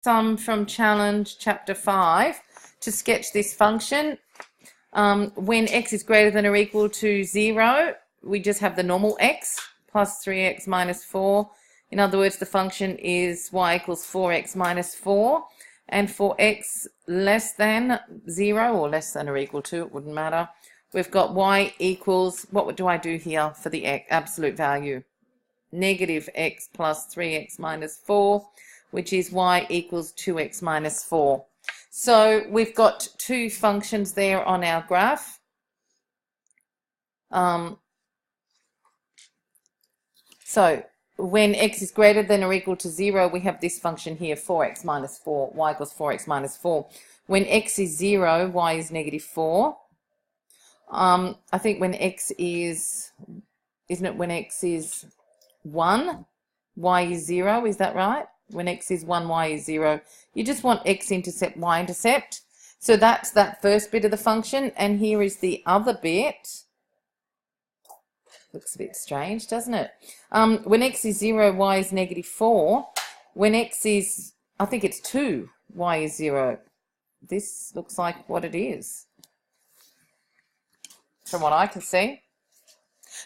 Sum from challenge chapter 5 to sketch this function. When x is greater than or equal to 0, we just have the normal x plus 3x minus 4. In other words, the function is y equals 4x minus 4. And for x less than 0 or less than or equal to, it wouldn't matter, we've got y equals, what do I do here for the absolute value? Negative x plus 3x minus 4, which is y equals 2x minus 4. So we've got two functions there on our graph. So when x is greater than or equal to 0, we have this function here, 4x minus 4, y equals 4x minus 4. When x is 0, y is negative 4. I think when x is, isn't it when x is 1, y is 0, is that right? When x is 1, y is 0. You just want x-intercept, y-intercept. So that's that first bit of the function, and here is the other bit. Looks a bit strange, doesn't it? When x is 0, y is negative 4. When x is, I think it's 2, y is 0. This looks like what it is, from what I can see.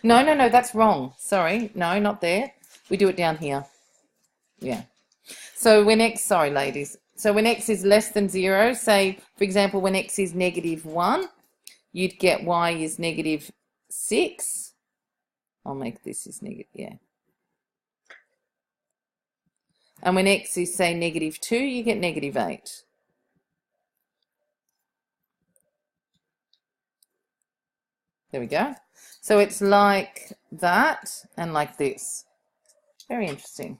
No, that's wrong. Sorry, no, not there. We do it down here. Yeah. So when x, sorry ladies, so when x is less than 0, say for example when x is negative 1, you'd get y is negative 6. I'll make this is negative, yeah. And when x is say negative 2, you get negative 8. There we go. So it's like that and like this. Very interesting.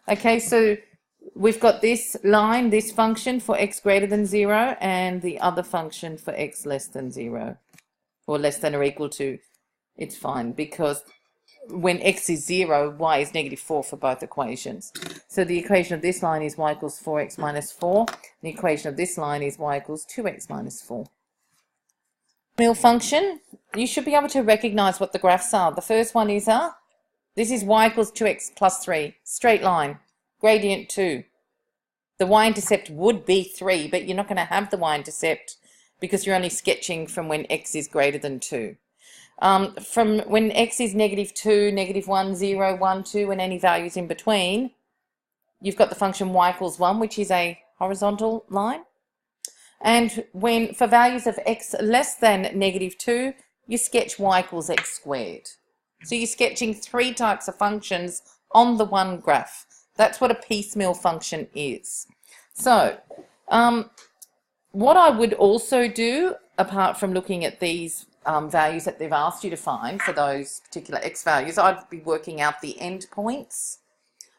Okay, so we've got this line, this function for x greater than 0, and the other function for x less than 0, or less than or equal to. It's fine because when x is 0, y is negative 4 for both equations. So the equation of this line is y equals 4x minus 4. The equation of this line is y equals 2x minus 4. Mill function, you should be able to recognize what the graphs are. The first one is this is y equals 2x plus 3, straight line, gradient 2. The y-intercept would be 3, but you're not going to have the y-intercept because you're only sketching from when x is greater than 2. From when x is negative 2, negative 1, 0, 1, 2, and any values in between, you've got the function y equals 1, which is a horizontal line. And when for values of x less than negative 2, you sketch y equals x squared. So you're sketching 3 types of functions on the one graph. That's what a piecemeal function is. So what I would also do, apart from looking at these values that they've asked you to find for those particular x values, I'd be working out the endpoints.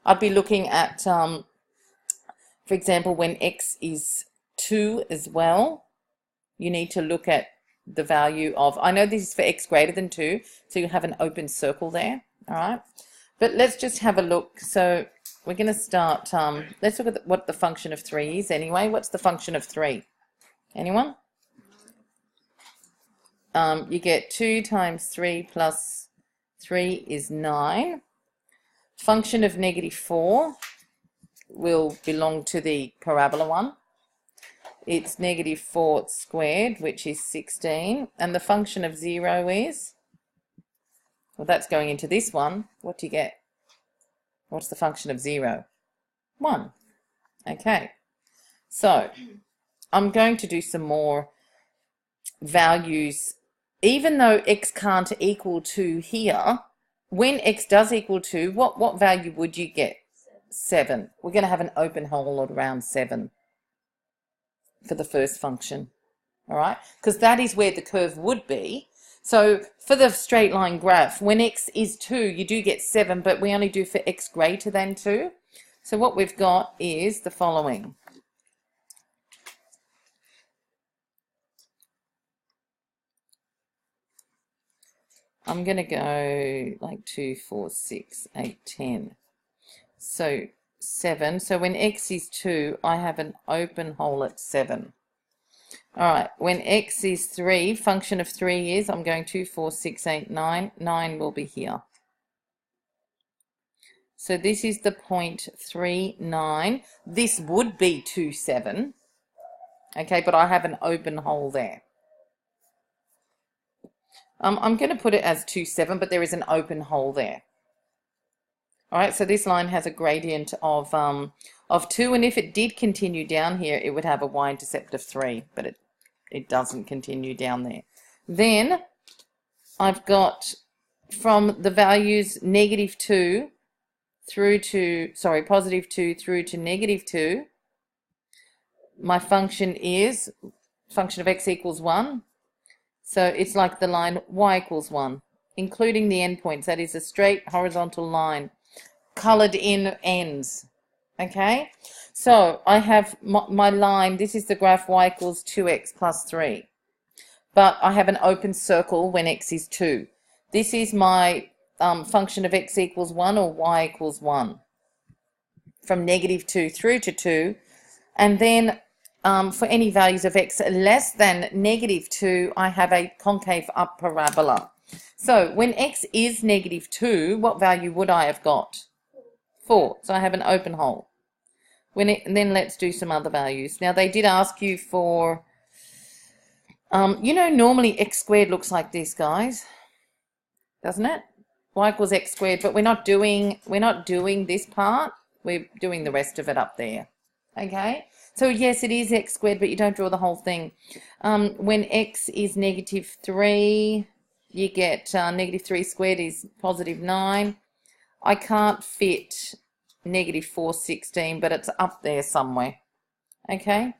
I'd be looking at, for example, when x is 2 as well, you need to look at the value of, I know this is for x greater than 2, so you have an open circle there, all right? But let's just have a look. So we're going to start, let's look at what the function of 3 is anyway. What's the function of 3? Anyone? You get 2 times 3 plus 3 is 9. Function of negative 4 will belong to the parabola one. It's negative 4 squared, which is 16. And the function of 0 is, well, that's going into this one. What do you get? What's the function of 0? 1. Okay. So I'm going to do some more values. Even though x can't equal 2 here, when x does equal 2, what value would you get? 7. We're going to have an open hole at around 7 for the first function, all right? Because that is where the curve would be. So for the straight line graph, when x is 2, you do get 7, but we only do for x greater than 2. So what we've got is the following. I'm going to go like 2, 4, 6, 8, 10. So 7. So when x is 2, I have an open hole at 7. All right, when x is 3, function of 3 is, I'm going 2, 4, 6, 8, 9. 9 will be here. So this is the 0.39. This would be 27. Okay, but I have an open hole there. I'm going to put it as 27, but there is an open hole there. All right, so this line has a gradient of 2, and if it did continue down here, it would have a y-intercept of 3, but it doesn't continue down there. Then I've got from the values -2 through to, sorry, +2 through to -2, my function is function of x equals 1. So it's like the line y equals 1, including the endpoints. That is a straight horizontal line, colored in ends. Okay, so I have my line. This is the graph y equals 2x plus 3. But I have an open circle when x is 2. This is my function of x equals 1 or y equals 1 from -2 through to 2. And then for any values of x less than -2, I have a concave up parabola. So when x is -2, what value would I have got? 4. So I have an open hole. Then let's do some other values. Now they did ask you for, you know, normally x squared looks like this, guys, doesn't it? Y equals x squared, but we're not doing this part. We're doing the rest of it up there. Okay, so yes, it is x squared, but you don't draw the whole thing. When x is -3, you get -3 squared is +9. I can't fit -416, but it's up there somewhere. Okay,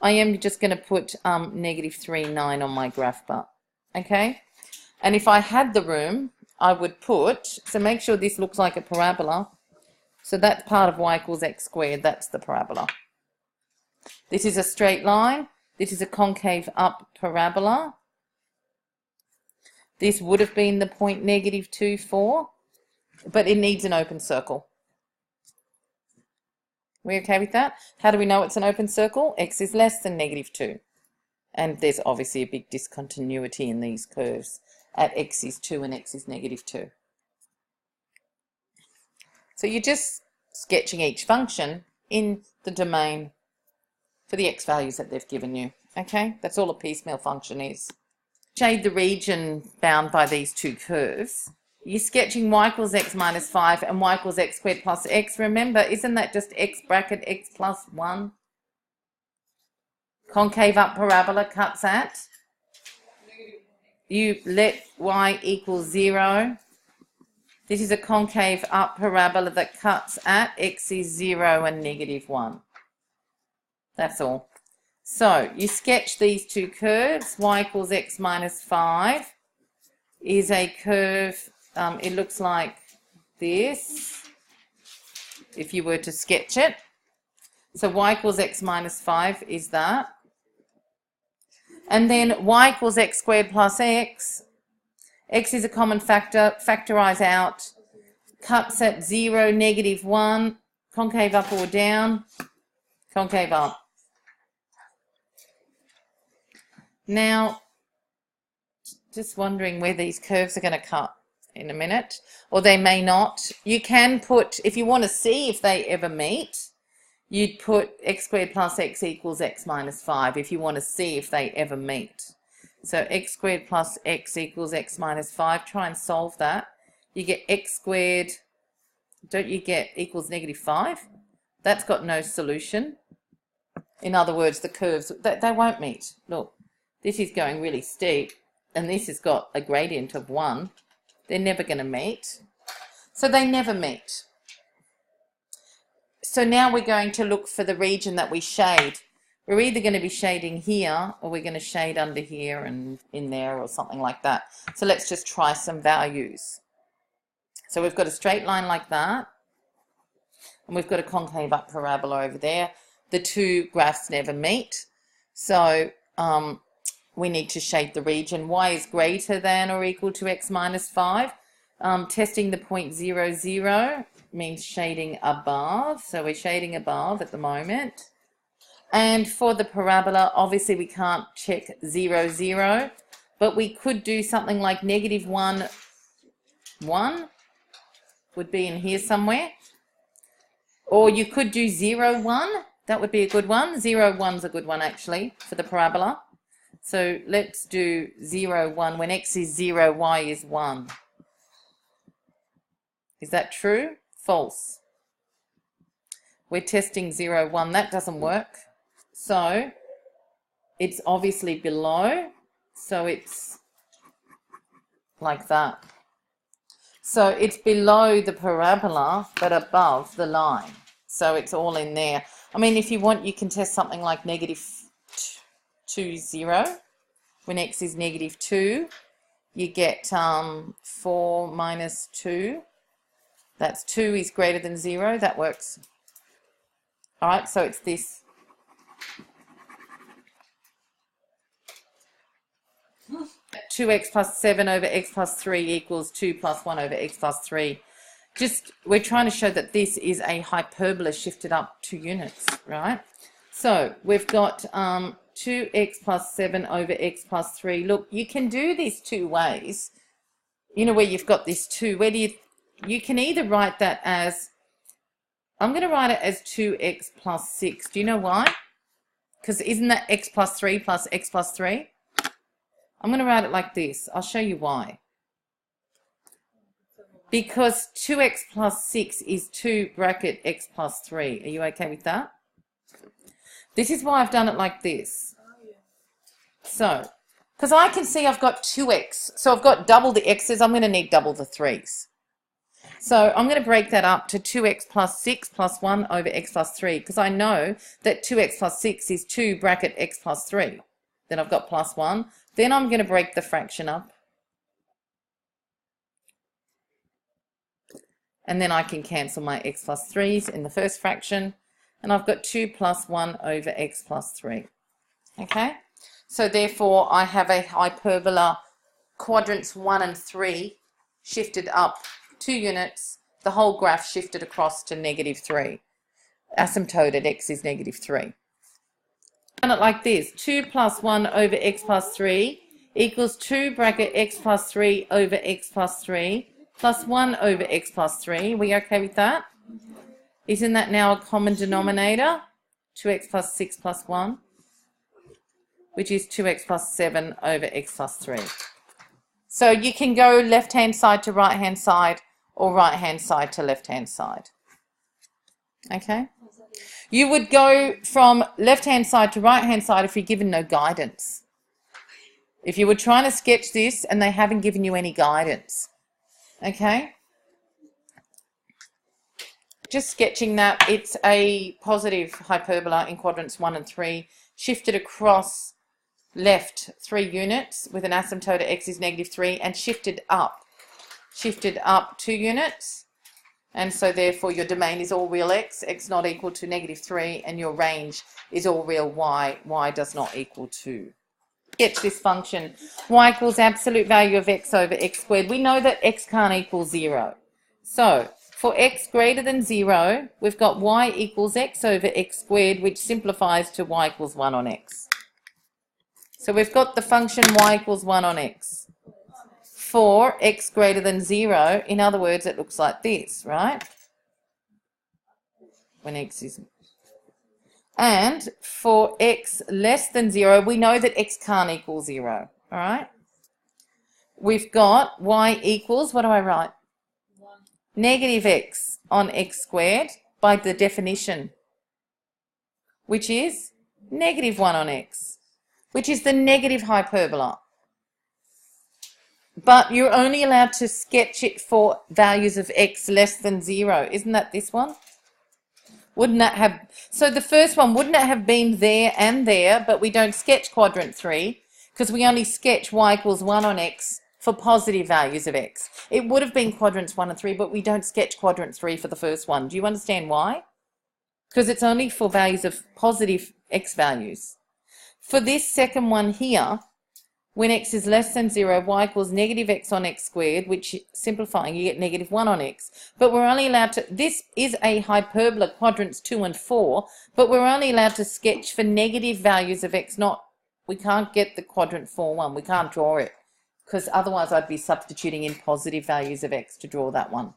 I am just going to put -3,9 on my graph bar. Okay, and if I had the room, I would put, so make sure this looks like a parabola. So that's part of y equals x squared. That's the parabola. This is a straight line. This is a concave up parabola. This would have been the point -24, but it needs an open circle. We okay with that? How do we know it's an open circle? X is less than -2. And there's obviously a big discontinuity in these curves at x is 2 and x is -2. So you're just sketching each function in the domain for the x values that they've given you. Okay, that's all a piecemeal function is. Shade the region bound by these two curves. You're sketching y equals x minus 5 and y equals x squared plus x. Remember, isn't that just x bracket x plus 1? Concave up parabola cuts at. You let y equal 0. This is a concave up parabola that cuts at x is 0 and -1. That's all. So you sketch these two curves. Y equals x minus 5 is a curve. It looks like this if you were to sketch it. So y equals x minus 5 is that. And then y equals x squared plus x. X is a common factor. Factorize out. Cuts at 0, -1. Concave up or down. Concave up. Now, just wondering where these curves are going to cut in a minute, or they may not. You can put, if you want to see if they ever meet, you'd put x squared plus x equals x minus 5 if you want to see if they ever meet. So x squared plus x equals x minus 5. Try and solve that. You get x squared, don't you get equals -5? That's got no solution. In other words, the curves, they won't meet. Look. This is going really steep, and this has got a gradient of 1. They're never going to meet. So they never meet. So now we're going to look for the region that we shade. We're either going to be shading here, or we're going to shade under here and in there or something like that. So let's just try some values. So we've got a straight line like that, and we've got a concave up parabola over there. The two graphs never meet. So we need to shade the region. Y is greater than or equal to x minus 5. Testing the point 0, 0 means shading above. So we're shading above at the moment. And for the parabola, obviously we can't check 0, 0, but we could do something like -1, 1. would be in here somewhere. Or you could do 0, 1. That would be a good one. 0, 1's a good one, actually, for the parabola. So let's do 0, 1. When x is 0, y is 1. Is that true? False. We're testing 0, 1. That doesn't work. So it's obviously below. So it's like that. So it's below the parabola, but above the line. So it's all in there. I mean, if you want, you can test something like negative 2, 0. When x is negative 2, you get 4 minus 2. That's 2 is greater than 0. That works. All right, so it's this. Two x plus 7 over x plus 3 equals 2 plus 1 over x plus 3. Just, we're trying to show that this is a hyperbola shifted up 2 units, right? So we've got 2x plus 7 over x plus 3. Look, you can do this 2 ways. You know, where you've got this 2. Where do you can either write that as, I'm going to write it as 2x plus 6. Do you know why? Because isn't that x plus 3 plus x plus 3? I'm going to write it like this. I'll show you why. Because 2x plus 6 is 2 bracket x plus 3. Are you okay with that? This is why I've done it like this. So, because I can see I've got 2x. So I've got double the x's. I'm going to need double the 3's. So I'm going to break that up to 2x plus 6 plus 1 over x plus 3. Because I know that 2x plus 6 is 2 bracket x plus 3. Then I've got plus 1. Then I'm going to break the fraction up. And then I can cancel my x plus 3's in the first fraction. And I've got 2 plus 1 over x plus 3. Okay? So therefore, I have a hyperbola quadrants 1 and 3 shifted up 2 units. The whole graph shifted across to negative 3. Asymptoted x is negative 3. Done it like this. 2 plus 1 over x plus 3 equals 2 bracket x plus 3 over x plus 3 plus 1 over x plus 3. Are we okay with that? Isn't that now a common denominator? 2x plus 6 plus 1, which is 2x plus 7 over x plus 3. So you can go left-hand side to right-hand side or right-hand side to left-hand side. Okay? You would go from left-hand side to right-hand side if you're given no guidance. If you were trying to sketch this and they haven't given you any guidance. Okay? Just sketching that, it's a positive hyperbola in quadrants 1 and 3, shifted across left 3 units with an asymptote at x is negative 3 and shifted up 2 units. And so therefore your domain is all real x not equal to negative 3, and your range is all real y does not equal 2. Sketch this function, y equals absolute value of x over x squared. We know that x can't equal 0. So for x greater than 0, we've got y equals x over x squared, which simplifies to y equals 1 on x. So we've got the function y equals 1 on x. For x greater than 0, in other words, it looks like this, right? When x is... And for x less than 0, we know that x can't equal 0, all right? We've got y equals, what do I write? 1. Negative x on x squared by the definition, which is negative 1 on x, which is the negative hyperbola. But you're only allowed to sketch it for values of x less than 0. Isn't that this one? Wouldn't that have... So the first one, wouldn't it have been there and there, but we don't sketch quadrant 3 because we only sketch y equals 1 on x for positive values of x. It would have been quadrants 1 and 3, but we don't sketch quadrant 3 for the first one. Do you understand why? Because it's only for values of positive x values. For this second one here, when x is less than 0, y equals negative x on x squared, which, simplifying, you get negative 1 on x. But we're only allowed to, this is a hyperbola quadrants 2 and 4, but we're only allowed to sketch for negative values of x, not, we can't get the quadrant 4 one, we can't draw it, because otherwise I'd be substituting in positive values of x to draw that one.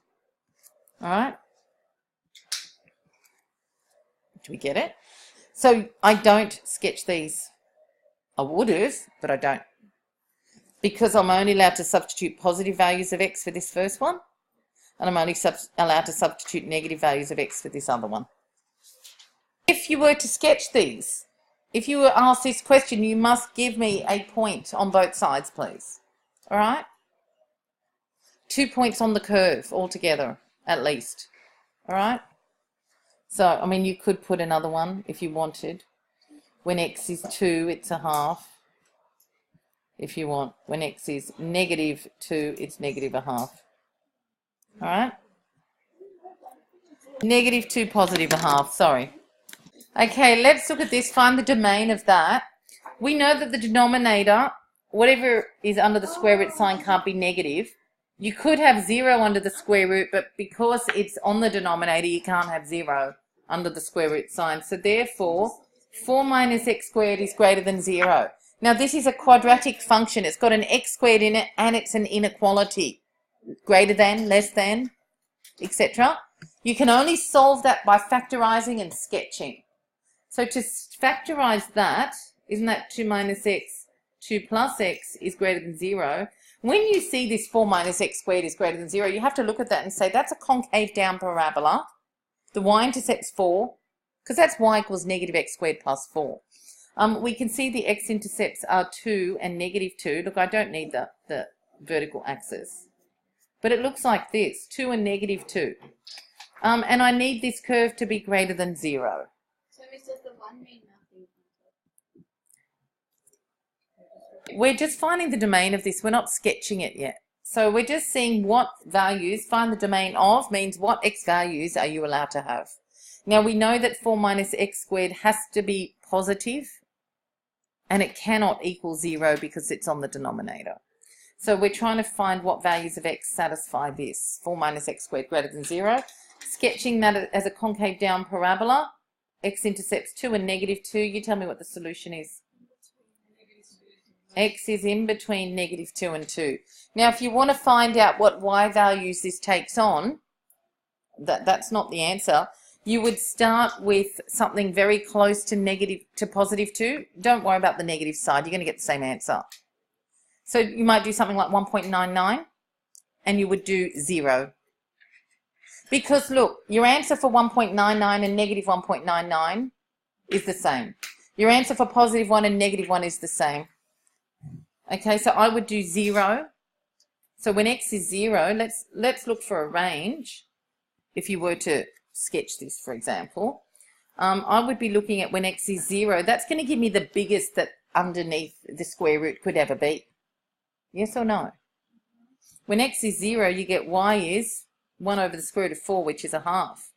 All right. Do we get it? So I don't sketch these. I would have, but I don't. Because I'm only allowed to substitute positive values of x for this first one, and I'm only allowed to substitute negative values of x for this other one. If you were to sketch these, if you were asked this question, you must give me a point on both sides, please. All right? 2 points on the curve altogether, at least. All right? So, I mean, you could put another one if you wanted. When x is 2, it's a half. If you want. When x is negative 2, it's negative a half. All right? Negative 2, positive a half. Sorry. Okay, let's look at this. Find the domain of that. We know that the denominator, whatever is under the square root sign, can't be negative. You could have 0 under the square root, but because it's on the denominator, you can't have 0 under the square root sign. So therefore, 4 minus x squared is greater than 0. Now this is a quadratic function. It's got an x squared in it, and it's an inequality. Greater than, less than, etc. You can only solve that by factorizing and sketching. So to factorize that, isn't that 2 minus x, 2 plus x is greater than 0? When you see this 4 minus x squared is greater than 0, you have to look at that and say that's a concave down parabola. The y-intercept's 4, because that's y equals negative x squared plus 4. We can see the x-intercepts are 2 and negative 2. Look, I don't need the vertical axis. But it looks like this, 2 and negative 2. And I need this curve to be greater than 0. So is just the 1 mean nothing? We're just finding the domain of this. We're not sketching it yet. So we're just seeing what values, find the domain of means what x values are you allowed to have. Now we know that 4 minus x squared has to be positive, and it cannot equal 0 because it's on the denominator. So we're trying to find what values of x satisfy this. 4 minus x squared greater than 0. Sketching that as a concave down parabola, x-intercepts 2 and negative 2. You tell me what the solution is. X is in between negative 2 and 2. Now, if you want to find out what y values this takes on, that's not the answer. You would start with something very close to positive 2. Don't worry about the negative side. You're going to get the same answer. So you might do something like 1.99, and you would do 0. Because, look, your answer for 1.99 and negative 1.99 is the same. Your answer for positive 1 and negative 1 is the same. Okay, so I would do 0. So when x is 0, let's look for a range. If you were to sketch this, for example, I would be looking at when x is 0. That's going to give me the biggest that underneath the square root could ever be. Yes or no? When x is 0, you get y is 1 over the square root of 4, which is a half.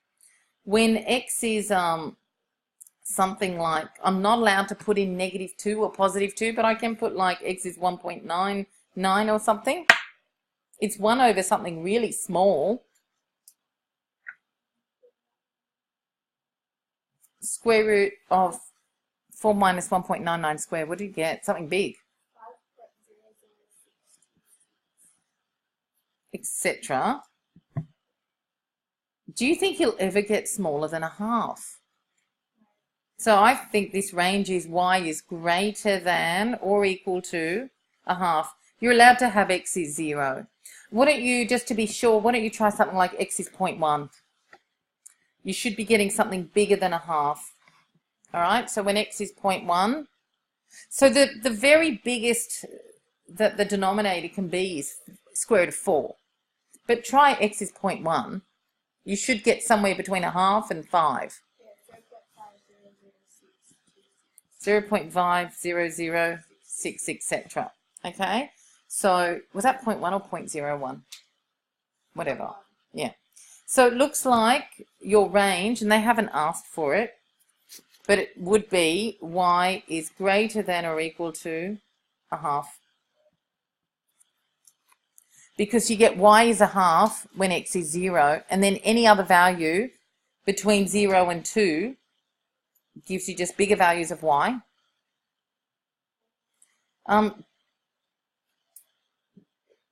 When x is something like, I'm not allowed to put in negative 2 or positive 2, but I can put like x is 1.99 or something. It's 1 over something really small. Square root of 4 minus 1.99 squared. What do you get? Something big. Etc. Do you think you'll ever get smaller than a half? So I think this range is y is greater than or equal to a half. You're allowed to have x is 0. Why don't you, just to be sure, why don't you try something like x is 0.1? You should be getting something bigger than a half. All right, so when x is 0.1, so the very biggest that the denominator can be is square root of 4. But try x is 0.1. You should get somewhere between a half and 5. 0.5006, etc. Okay, so was that 0.1 or 0.01? Whatever. Yeah. So it looks like your range, and they haven't asked for it, but it would be y is greater than or equal to a half. Because you get y is a half when x is 0, and then any other value between 0 and 2 gives you just bigger values of y.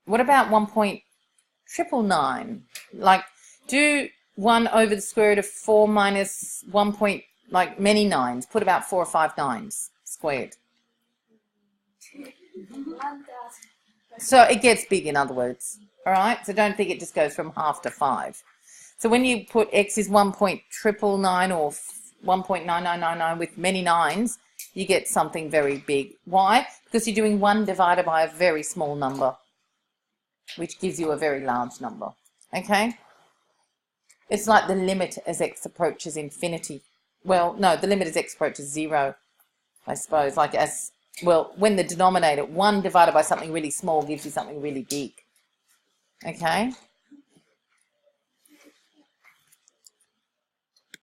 What about 1.999? Like, Do 1 over the square root of 4 minus 1 point, like many nines. Put about 4 or 5 nines squared. 1,000. So it gets big, in other words. All right? So don't think it just goes from half to 5. So when you put x is 1.999 or 1.9999 with many nines, you get something very big. Why? Because you're doing 1 divided by a very small number, which gives you a very large number. Okay? It's like the limit as x approaches infinity. Well, no, the limit as x approaches 0, I suppose. Like as, well, when the denominator, 1 divided by something really small gives you something really big. Okay?